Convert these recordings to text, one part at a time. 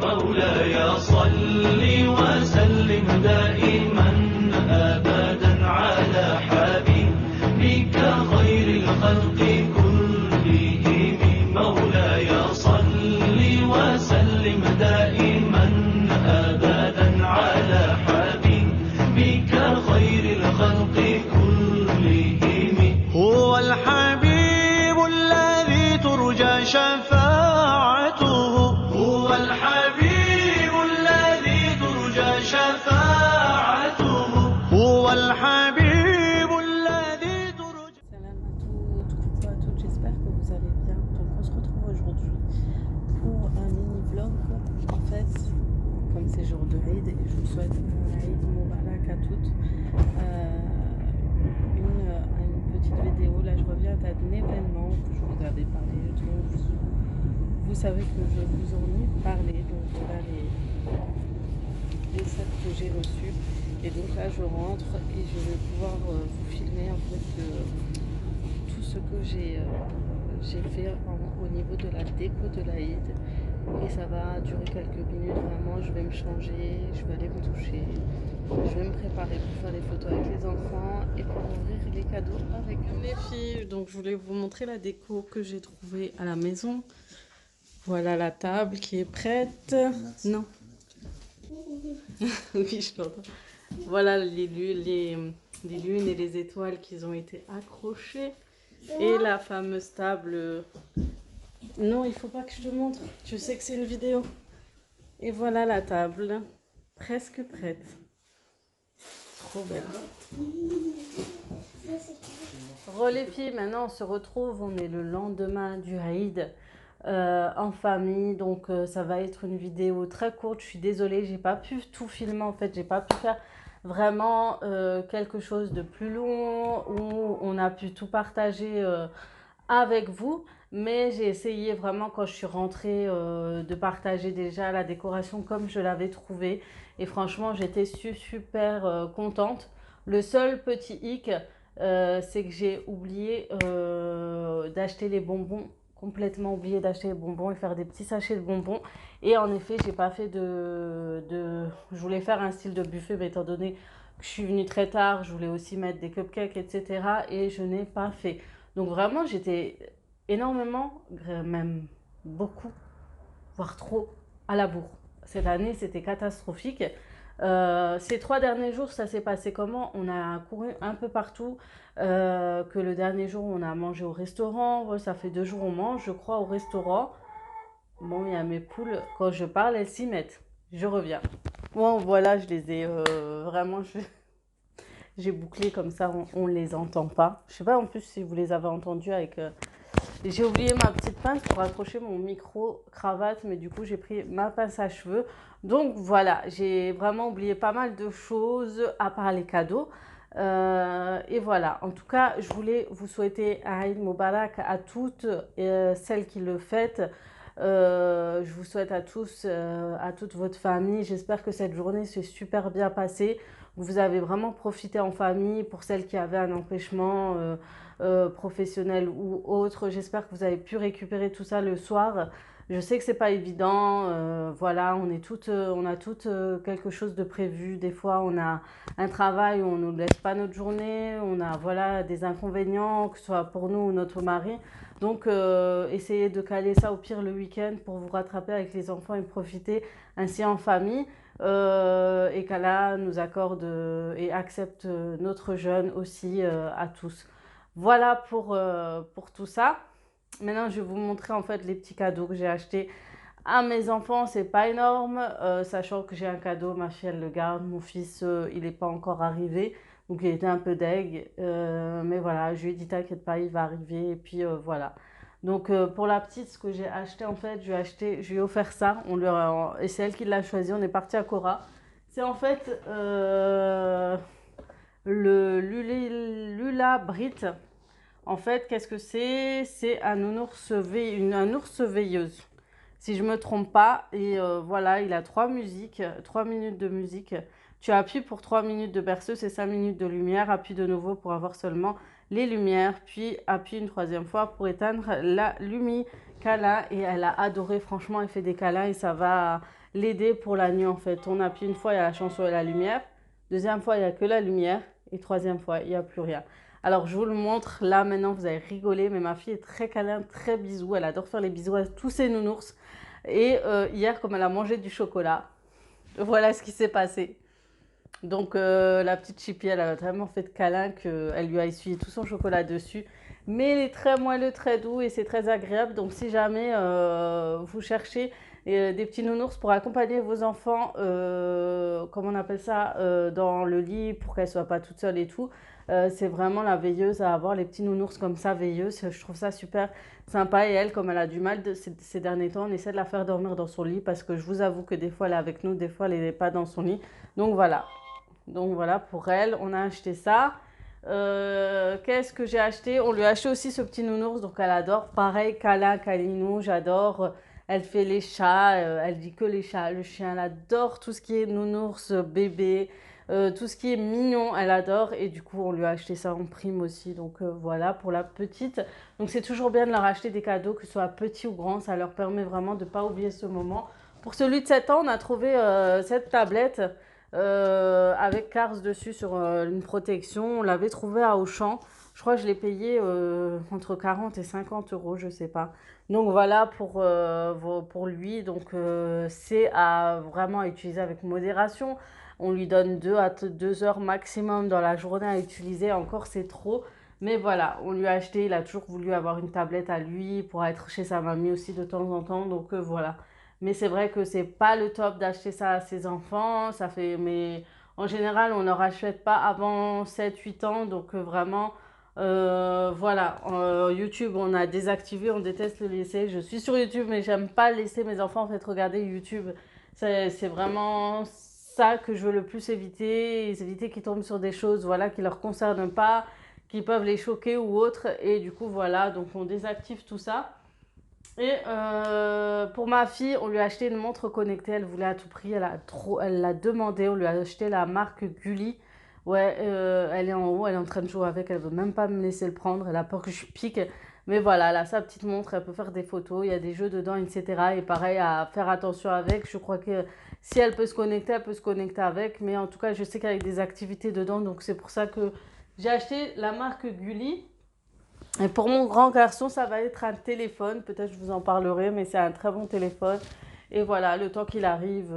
مولاي صل وسلم دائما أبدا على حبيبك خير الخلق كلهم مولاي صل وسلم دائما أبدا على حبيبك خير الخلق كلهم هو الحبيب الذي ترجى شفاعته هو الحبيب الذي ترجى شفاعته هو الحبيب الذي ترجى. Salam à toutes, j'espère que vous allez bien. Donc on se retrouve aujourd'hui pour un mini vlog. En fait, comme c'est jour de Eid et je vous souhaite un Eid Moubarak à toutes, une petite vidéo. Là je reviens d'un événement que je vous avais parlé. Donc vous savez que je vous en ai parlé. Donc voilà les sacs que j'ai reçus. Et donc là je rentre et je vais pouvoir vous filmer en fait tout ce que j'ai fait au niveau de la déco de l'Aïd. Et ça va durer quelques minutes, vraiment je vais me changer, je vais aller me toucher, je vais me préparer pour faire les photos avec les enfants et pour ouvrir les cadeaux avec les filles. Donc je voulais vous montrer la déco que j'ai trouvée à la maison. Voilà la table qui est prête. Non. Oui, je l'entends. Voilà les lunes et les étoiles qui ont été accrochées. Et la fameuse table. Non, il faut pas que je te montre. Tu sais que c'est une vidéo. Et voilà la table. Presque prête. Trop belle. Les filles, maintenant on se retrouve. On est le lendemain du Aïd. En famille, donc ça va être une vidéo très courte. Je suis désolée, j'ai pas pu tout filmer en fait, j'ai pas pu faire vraiment quelque chose de plus long où on a pu tout partager avec vous, mais j'ai essayé vraiment quand je suis rentrée de partager déjà la décoration comme je l'avais trouvée et franchement j'étais super contente. Le seul petit hic c'est que j'ai oublié d'acheter les bonbons, complètement oublié d'acheter les bonbons et faire des petits sachets de bonbons. Et en effet, j'ai pas fait je voulais faire un style de buffet, mais étant donné que je suis venue très tard, je voulais aussi mettre des cupcakes, etc. Et je n'ai pas fait. Donc vraiment, j'étais énormément, même beaucoup, voire trop, à la bourre. Cette année, c'était catastrophique. Ces 3 derniers jours, ça s'est passé comment? On a couru un peu partout. Que le dernier jour, on a mangé au restaurant. Ça fait 2 jours, on mange, je crois, au restaurant. Bon, il y a mes poules. Quand je parle, elles s'y mettent. Je reviens. Bon, voilà, je les ai vraiment... J'ai bouclé comme ça, on ne les entend pas. Je sais pas en plus si vous les avez entendus avec... J'ai oublié ma petite pince pour accrocher mon micro-cravate, mais du coup, j'ai pris ma pince à cheveux. Donc voilà, j'ai vraiment oublié pas mal de choses à part les cadeaux. Et voilà, en tout cas, je voulais vous souhaiter un Eid Moubarak à toutes celles qui le fêtent. Je vous souhaite à tous, à toute votre famille. J'espère que cette journée s'est super bien passée. Vous avez vraiment profité en famille. Pour celles qui avaient un empêchement professionnel ou autre, j'espère que vous avez pu récupérer tout ça le soir. Je sais que c'est pas évident, voilà, on a toutes quelque chose de prévu. Des fois, on a un travail où on ne nous laisse pas notre journée, on a voilà des inconvénients, que ce soit pour nous ou notre mari. Donc, essayez de caler ça au pire le week-end pour vous rattraper avec les enfants et profiter ainsi en famille. Et qu'Allah nous accorde et accepte notre jeûne aussi à tous. Voilà pour tout ça. Maintenant, je vais vous montrer en fait les petits cadeaux que j'ai achetés à mes enfants. C'est pas énorme, sachant que j'ai un cadeau, ma fille elle le garde, mon fils il n'est pas encore arrivé, donc il était un peu deg, mais voilà, je lui ai dit t'inquiète pas, il va arriver, et puis voilà. Donc pour la petite, ce que j'ai acheté en fait, je lui ai offert ça, et c'est elle qui l'a choisi, on est parti à Cora. C'est en fait le Lula Brit. En fait, qu'est-ce que c'est? C'est un ours veilleuse, si je me trompe pas. Et voilà, il a 3 minutes de musique. Tu appuies pour 3 minutes de berceuse et 5 minutes de lumière. Appuie de nouveau pour avoir seulement les lumières, puis appuie une troisième fois pour éteindre la lumière câlin. Et elle a adoré, franchement, elle fait des câlins et ça va l'aider pour la nuit en fait. On appuie une fois, il y a la chanson et la lumière. Deuxième fois, il n'y a que la lumière. Et troisième fois, il n'y a plus rien. Alors, je vous le montre. Là, maintenant, vous allez rigoler. Mais ma fille est très câlin, très bisou. Elle adore faire les bisous à tous ses nounours. Et hier, comme elle a mangé du chocolat, voilà ce qui s'est passé. Donc, la petite Chippy, elle a vraiment fait de câlin qu'elle lui a essuyé tout son chocolat dessus. Mais il est très moelleux, très doux et c'est très agréable. Donc, si jamais vous cherchez des petits nounours pour accompagner vos enfants, comment on appelle ça, dans le lit pour qu'elles ne soient pas toutes seules et tout, c'est vraiment la veilleuse à avoir, les petits nounours comme ça, veilleuses. Je trouve ça super sympa. Et elle, comme elle a du mal ces derniers temps, on essaie de la faire dormir dans son lit parce que je vous avoue que des fois elle est avec nous, des fois elle n'est pas dans son lit. Donc voilà. Donc voilà, pour elle, on a acheté ça. Qu'est-ce que j'ai acheté? On lui a acheté aussi ce petit nounours, donc elle adore. Pareil, câlin, câlinou, j'adore. Elle fait les chats, elle dit que les chats. Le chien, elle adore tout ce qui est nounours, bébé, tout ce qui est mignon, elle adore. Et du coup, on lui a acheté ça en prime aussi. Donc voilà, pour la petite. Donc c'est toujours bien de leur acheter des cadeaux, que ce soit petit ou grand. Ça leur permet vraiment de ne pas oublier ce moment. Pour celui de 7 ans, on a trouvé cette tablette. Avec Cars dessus sur une protection. On l'avait trouvé à Auchan. Je crois que je l'ai payé entre 40 et 50 euros, je sais pas. Donc voilà pour lui. Donc c'est à vraiment utiliser avec modération. On lui donne 2 à 2 heures maximum dans la journée à utiliser. Encore, c'est trop. Mais voilà, on lui a acheté. Il a toujours voulu avoir une tablette à lui pour être chez sa mamie aussi de temps en temps. Donc voilà. Mais c'est vrai que c'est pas le top d'acheter ça à ses enfants. Ça fait, mais en général, on ne leur achète pas avant 7 8 ans. Donc vraiment, voilà. YouTube, on a désactivé, on déteste le laisser. Je suis sur YouTube, mais j'aime pas laisser mes enfants en fait regarder YouTube. C'est vraiment ça que je veux le plus éviter. Éviter qu'ils tombent sur des choses, voilà, qui leur concernent pas, qui peuvent les choquer ou autre. Et du coup, voilà. Donc on désactive tout ça. Et pour ma fille, on lui a acheté une montre connectée. Elle voulait à tout prix. Elle l'a demandé. On lui a acheté la marque Gulli. Ouais, elle est en haut. Elle est en train de jouer avec. Elle veut même pas me laisser le prendre. Elle a peur que je pique. Mais voilà, elle a sa petite montre. Elle peut faire des photos. Il y a des jeux dedans, etc. Et pareil, à faire attention avec. Je crois que si elle peut se connecter, elle peut se connecter avec. Mais en tout cas, je sais qu'il y a des activités dedans. Donc c'est pour ça que j'ai acheté la marque Gulli. Et pour mon grand garçon, ça va être un téléphone. Peut-être je vous en parlerai, mais c'est un très bon téléphone. Et voilà, le temps qu'il arrive,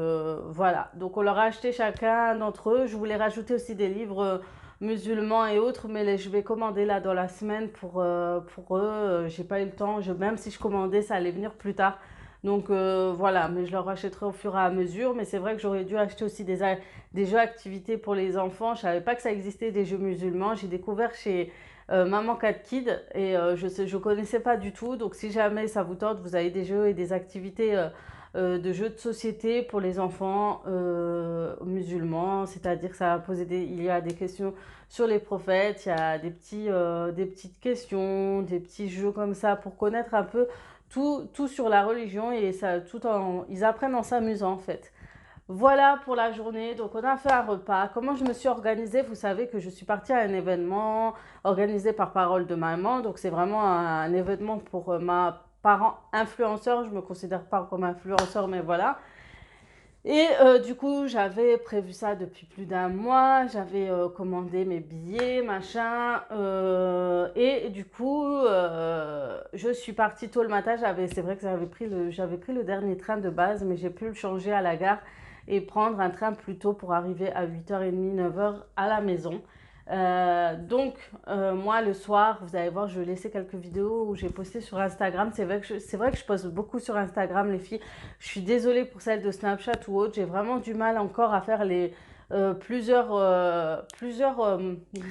voilà. Donc on leur a acheté chacun d'entre eux. Je voulais rajouter aussi des livres musulmans et autres, mais je vais commander là dans la semaine pour eux. J'ai pas eu le temps. Même si je commandais, ça allait venir plus tard. Donc voilà, mais je leur achèterai au fur et à mesure. Mais c'est vrai que j'aurais dû acheter aussi des jeux activités pour les enfants. Je savais pas que ça existait des jeux musulmans. J'ai découvert chez Maman Cat Kid et je connaissais pas du tout. Donc si jamais ça vous tente, vous avez des jeux et des activités de jeux de société pour les enfants musulmans. C'est-à-dire que ça va poser il y a des questions sur les prophètes, il y a des petites questions, des petits jeux comme ça pour connaître un peu tout sur la religion et ça, ils apprennent en s'amusant en fait. Voilà pour la journée. Donc, on a fait un repas. Comment je me suis organisée? Vous savez que je suis partie à un événement organisé par Parole de Maman. Donc, c'est vraiment un événement pour ma parent influenceur. Je ne me considère pas comme influenceur, mais voilà. Et du coup, j'avais prévu ça depuis plus d'un mois. J'avais commandé mes billets, machin. Et du coup, je suis partie tôt le matin. C'est vrai que j'avais pris le dernier train de base, mais j'ai pu le changer à la gare et prendre un train plus tôt pour arriver à 8h30, 9h à la maison. Donc, moi, le soir, vous allez voir, je vais laisser quelques vidéos où j'ai posté sur Instagram. C'est vrai que je poste beaucoup sur Instagram, les filles. Je suis désolée pour celles de Snapchat ou autre. J'ai vraiment du mal encore à faire plusieurs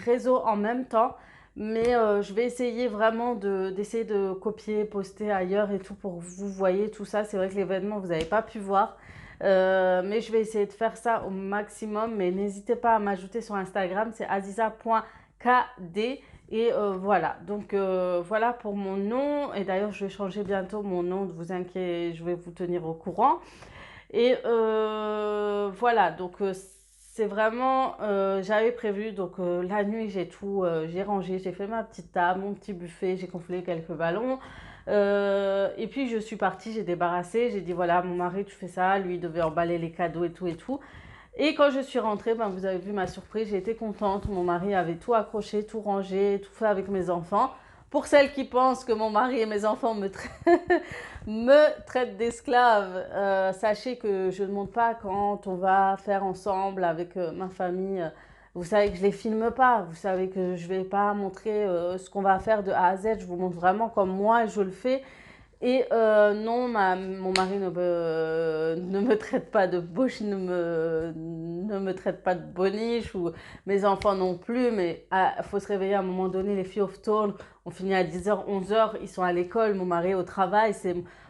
réseaux en même temps. Mais je vais essayer vraiment d'essayer de copier, poster ailleurs et tout pour que vous voyez tout ça. C'est vrai que l'événement, vous n'avez pas pu voir. Mais je vais essayer de faire ça au maximum. Mais n'hésitez pas à m'ajouter sur Instagram, c'est aziza.kd. Et voilà, donc voilà pour mon nom. Et d'ailleurs, je vais changer bientôt mon nom, ne vous inquiétez, je vais vous tenir au courant. Et voilà, donc c'est vraiment, j'avais prévu, donc la nuit, j'ai rangé, j'ai fait ma petite table, mon petit buffet, j'ai gonflé quelques ballons. Et puis je suis partie, j'ai débarrassé, j'ai dit voilà, mon mari, tu fais ça, lui, il devait emballer les cadeaux et tout et tout. Et quand je suis rentrée, ben, vous avez vu ma surprise, j'ai été contente. Mon mari avait tout accroché, tout rangé, tout fait avec mes enfants. Pour celles qui pensent que mon mari et mes enfants me traitent d'esclave, sachez que je ne montre pas quand on va faire ensemble avec ma famille. Vous savez que je ne les filme pas, vous savez que je ne vais pas montrer ce qu'on va faire de A à Z. Je vous montre vraiment comme moi je le fais. Et non, mon mari ne me traite pas de bouche, ne me traite pas de boniche, ou mes enfants non plus, mais il faut se réveiller à un moment donné, les filles au tourne, on finit à 10h, 11h, ils sont à l'école, mon mari au travail,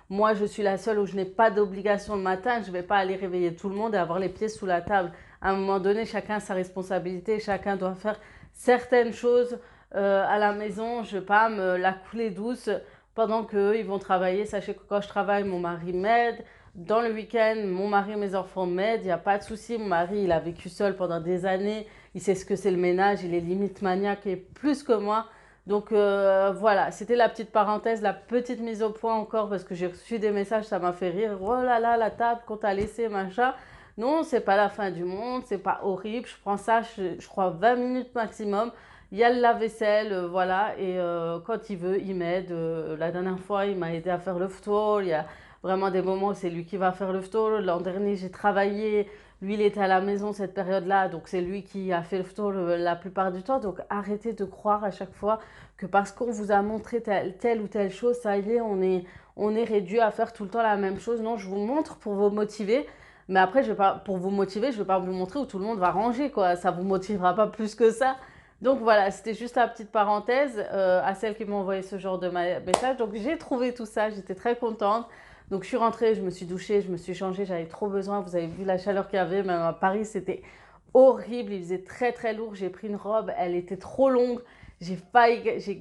moi je suis la seule où je n'ai pas d'obligation le matin, je ne vais pas aller réveiller tout le monde et avoir les pieds sous la table. À un moment donné, chacun a sa responsabilité, chacun doit faire certaines choses à la maison, je ne vais pas me la couler douce pendant qu'eux, ils vont travailler. Sachez que quand je travaille, mon mari m'aide. Dans le week-end, mon mari et mes enfants m'aident. Il n'y a pas de souci. Mon mari, il a vécu seul pendant des années. Il sait ce que c'est le ménage. Il est limite maniaque et plus que moi. Donc voilà, c'était la petite parenthèse, la petite mise au point encore parce que j'ai reçu des messages, ça m'a fait rire. Oh là là, la table qu'on t'a laissée, machin. Non, c'est pas la fin du monde, c'est pas horrible. Je prends ça, je crois, 20 minutes maximum. Il y a le lave-vaisselle, voilà, et quand il veut, il m'aide. La dernière fois, il m'a aidé à faire le ftour. Il y a vraiment des moments où c'est lui qui va faire le ftour. L'an dernier, j'ai travaillé. Lui, il était à la maison cette période-là, donc c'est lui qui a fait le ftour la plupart du temps. Donc arrêtez de croire à chaque fois que parce qu'on vous a montré telle ou telle chose, ça y est, on est réduit à faire tout le temps la même chose. Non, je vous montre pour vous motiver. Mais après, pour vous motiver, je ne vais pas vous montrer où tout le monde va ranger, quoi. Ça ne vous motivera pas plus que ça. Donc voilà, c'était juste la petite parenthèse à celles qui m'ont envoyé ce genre de message. Donc j'ai trouvé tout ça, j'étais très contente. Donc je suis rentrée, je me suis douchée, je me suis changée, j'avais trop besoin. Vous avez vu la chaleur qu'il y avait, même à Paris, c'était horrible. Il faisait très très lourd. J'ai pris une robe, elle était trop longue. J'ai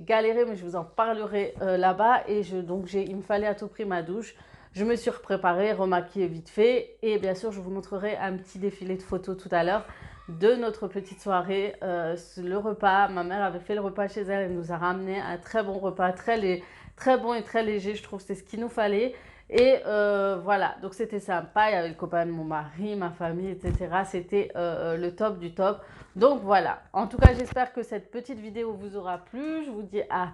galéré, mais je vous en parlerai là-bas. Et il me fallait à tout prix ma douche. Je me suis préparée, remaquillée vite fait. Et bien sûr, je vous montrerai un petit défilé de photos tout à l'heure de notre petite soirée, le repas. Ma mère avait fait le repas chez elle, elle nous a ramené un très bon repas, très bon et très léger, je trouve c'est ce qu'il nous fallait. Et voilà, donc c'était sympa, il y avait le copain de mon mari, ma famille, etc. C'était le top du top. Donc voilà, en tout cas j'espère que cette petite vidéo vous aura plu. Je vous dis à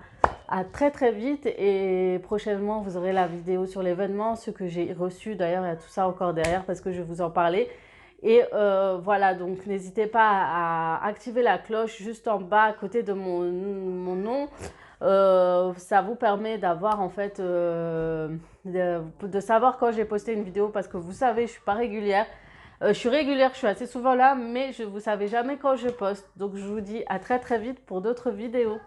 très très vite et prochainement vous aurez la vidéo sur l'événement, ce que j'ai reçu. D'ailleurs, il y a tout ça encore derrière parce que je vais vous en parler. Et voilà, donc n'hésitez pas à activer la cloche juste en bas à côté de mon nom. Ça vous permet d'avoir en fait, de savoir quand j'ai posté une vidéo parce que vous savez, je ne suis pas régulière. Je suis régulière, je suis assez souvent là, mais vous ne savez jamais quand je poste. Donc je vous dis à très très vite pour d'autres vidéos.